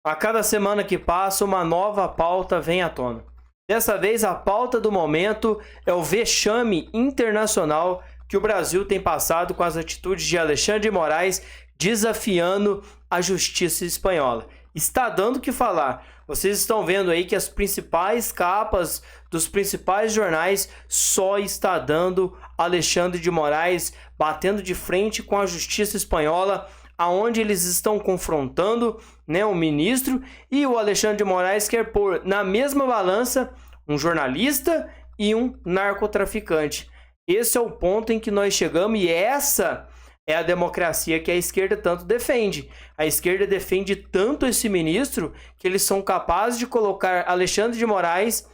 A cada semana que passa, uma nova pauta vem à tona. Dessa vez, a pauta do momento é o vexame internacional que o Brasil tem passado com as atitudes de Alexandre de Moraes desafiando a justiça espanhola. Está dando o que falar. Vocês estão vendo aí que as principais capas dos principais jornais só está dando Alexandre de Moraes batendo de frente com a justiça espanhola, aonde eles estão confrontando, né, o ministro, e o Alexandre de Moraes quer pôr na mesma balança um jornalista e um narcotraficante. Esse é o ponto em que nós chegamos e essa é a democracia que a esquerda tanto defende. A esquerda defende tanto esse ministro que eles são capazes de colocar Alexandre de Moraes,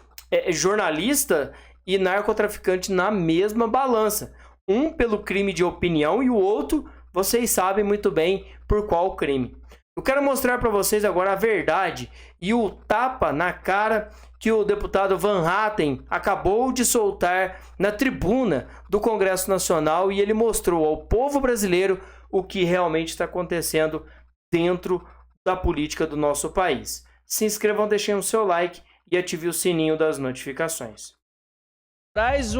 jornalista e narcotraficante, na mesma balança. Um pelo crime de opinião e o outro, vocês sabem muito bem por qual crime. Eu quero mostrar para vocês agora a verdade e o tapa na cara que o deputado Van Hatten acabou de soltar na tribuna do Congresso Nacional, e ele mostrou ao povo brasileiro o que realmente está acontecendo dentro da política do nosso país. Se inscrevam, deixem o seu like e ative o sininho das notificações.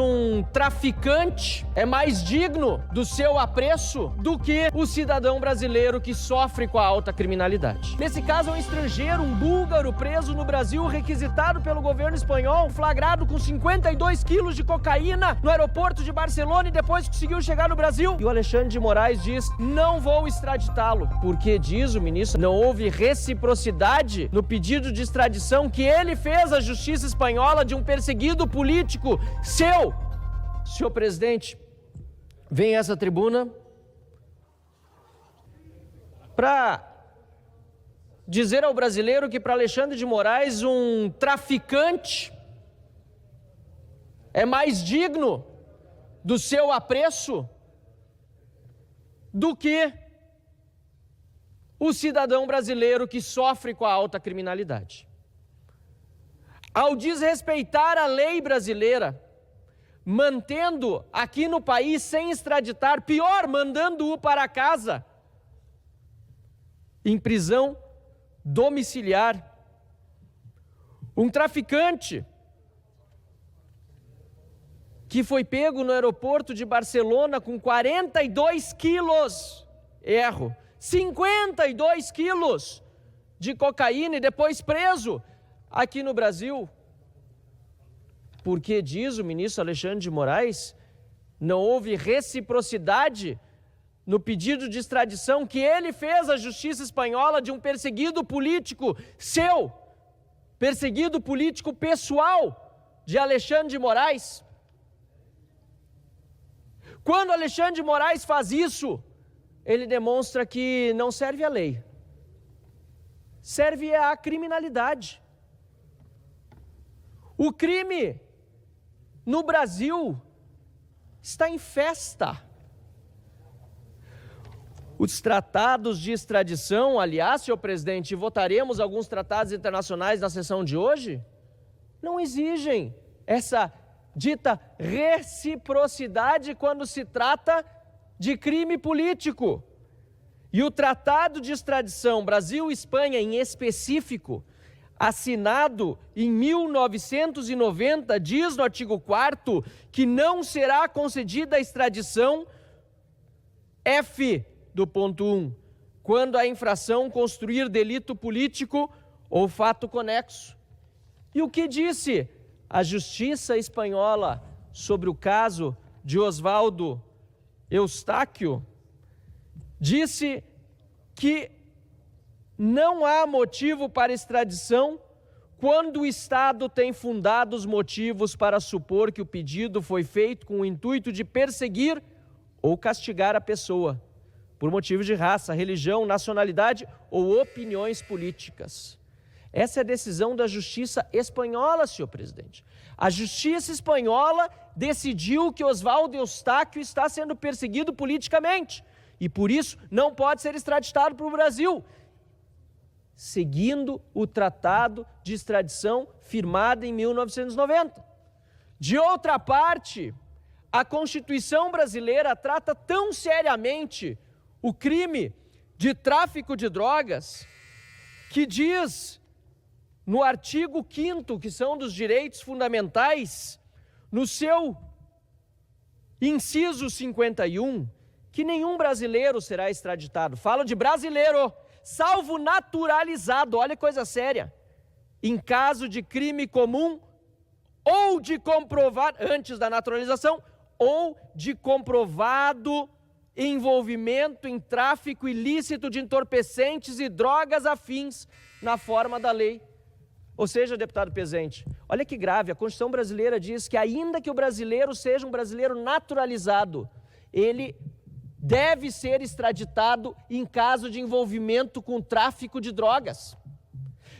Um traficante é mais digno do seu apreço do que o cidadão brasileiro que sofre com a alta criminalidade. Nesse caso, é um estrangeiro, um búlgaro, preso no Brasil, requisitado pelo governo espanhol, flagrado com 52 quilos de cocaína no aeroporto de Barcelona e depois conseguiu chegar no Brasil. E o Alexandre de Moraes diz: não vou extraditá-lo, porque, diz o ministro, não houve reciprocidade no pedido de extradição que ele fez à justiça espanhola de um perseguido político seu. Senhor presidente, vem essa tribuna para dizer ao brasileiro que para Alexandre de Moraes um traficante é mais digno do seu apreço do que o cidadão brasileiro que sofre com a alta criminalidade. Ao desrespeitar a lei brasileira, mantendo aqui no país sem extraditar, pior, mandando-o para casa, em prisão domiciliar. Um traficante que foi pego no aeroporto de Barcelona com 42 quilos, 52 quilos de cocaína e depois preso aqui no Brasil. Porque, diz o ministro Alexandre de Moraes, não houve reciprocidade no pedido de extradição que ele fez à justiça espanhola de um perseguido político seu, perseguido político pessoal de Alexandre de Moraes. Quando Alexandre de Moraes faz isso, ele demonstra que não serve a lei, serve a criminalidade. O crime no Brasil está em festa. Os tratados de extradição, aliás, senhor presidente, votaremos alguns tratados internacionais na sessão de hoje, não exigem essa dita reciprocidade quando se trata de crime político. E o tratado de extradição Brasil e Espanha em específico, assinado em 1990, diz no artigo 4º que não será concedida a extradição F do ponto 1, quando a infração constituir delito político ou fato conexo. E o que disse a justiça espanhola sobre o caso de Osvaldo Eustáquio? Disse que não há motivo para extradição quando o Estado tem fundados motivos para supor que o pedido foi feito com o intuito de perseguir ou castigar a pessoa, por motivos de raça, religião, nacionalidade ou opiniões políticas. Essa é a decisão da justiça espanhola, senhor presidente. A justiça espanhola decidiu que Osvaldo Eustáquio está sendo perseguido politicamente e, por isso, não pode ser extraditado para o Brasil, seguindo o tratado de extradição firmado em 1990. De outra parte, a Constituição brasileira trata tão seriamente o crime de tráfico de drogas que diz no artigo 5º, que são dos direitos fundamentais, no seu inciso 51, que nenhum brasileiro será extraditado. Falo de brasileiro, salvo naturalizado, olha que coisa séria, em caso de crime comum ou de comprovar, antes da naturalização, ou de comprovado envolvimento em tráfico ilícito de entorpecentes e drogas afins na forma da lei. Ou seja, deputado Pezente, olha que grave, a Constituição brasileira diz que ainda que o brasileiro seja um brasileiro naturalizado, ele deve ser extraditado em caso de envolvimento com tráfico de drogas.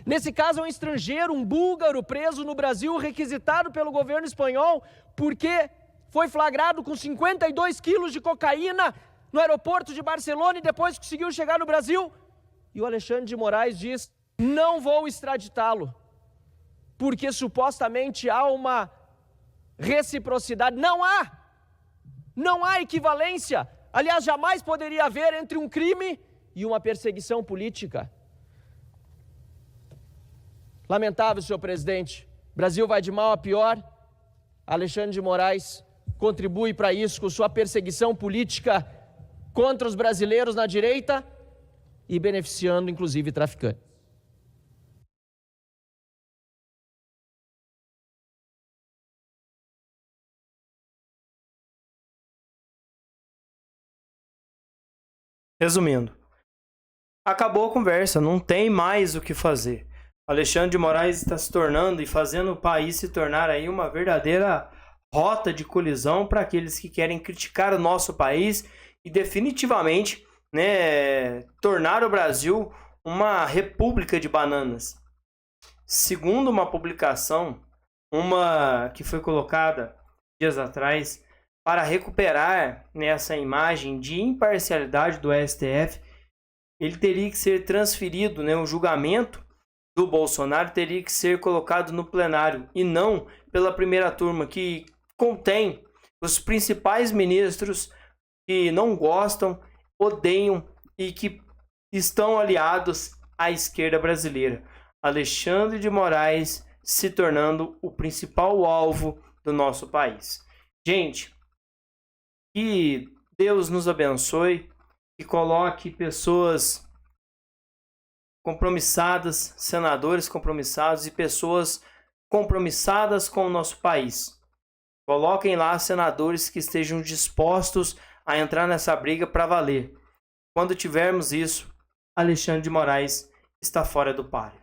Nesse caso é um estrangeiro, um búlgaro preso no Brasil, requisitado pelo governo espanhol, porque foi flagrado com 52 quilos de cocaína no aeroporto de Barcelona e depois conseguiu chegar no Brasil. E o Alexandre de Moraes diz, não vou extraditá-lo, porque supostamente há uma reciprocidade. Não há equivalência. Aliás, jamais poderia haver entre um crime e uma perseguição política. Lamentável, senhor presidente. O Brasil vai de mal a pior. Alexandre de Moraes contribui para isso com sua perseguição política contra os brasileiros na direita e beneficiando, inclusive, traficantes. Resumindo, acabou a conversa, não tem mais o que fazer. Alexandre de Moraes está se tornando e fazendo o país se tornar aí uma verdadeira rota de colisão para aqueles que querem criticar o nosso país e definitivamente, tornar o Brasil uma república de bananas. Segundo uma publicação, uma que foi colocada dias atrás, para recuperar essa imagem de imparcialidade do STF, ele teria que ser transferido, o julgamento do Bolsonaro teria que ser colocado no plenário e não pela primeira turma, que contém os principais ministros que não gostam, odeiam e que estão aliados à esquerda brasileira. Alexandre de Moraes se tornando o principal alvo do nosso país. Gente, que Deus nos abençoe e coloque pessoas compromissadas, senadores compromissados e pessoas compromissadas com o nosso país. Coloquem lá senadores que estejam dispostos a entrar nessa briga para valer. Quando tivermos isso, Alexandre de Moraes está fora do páreo.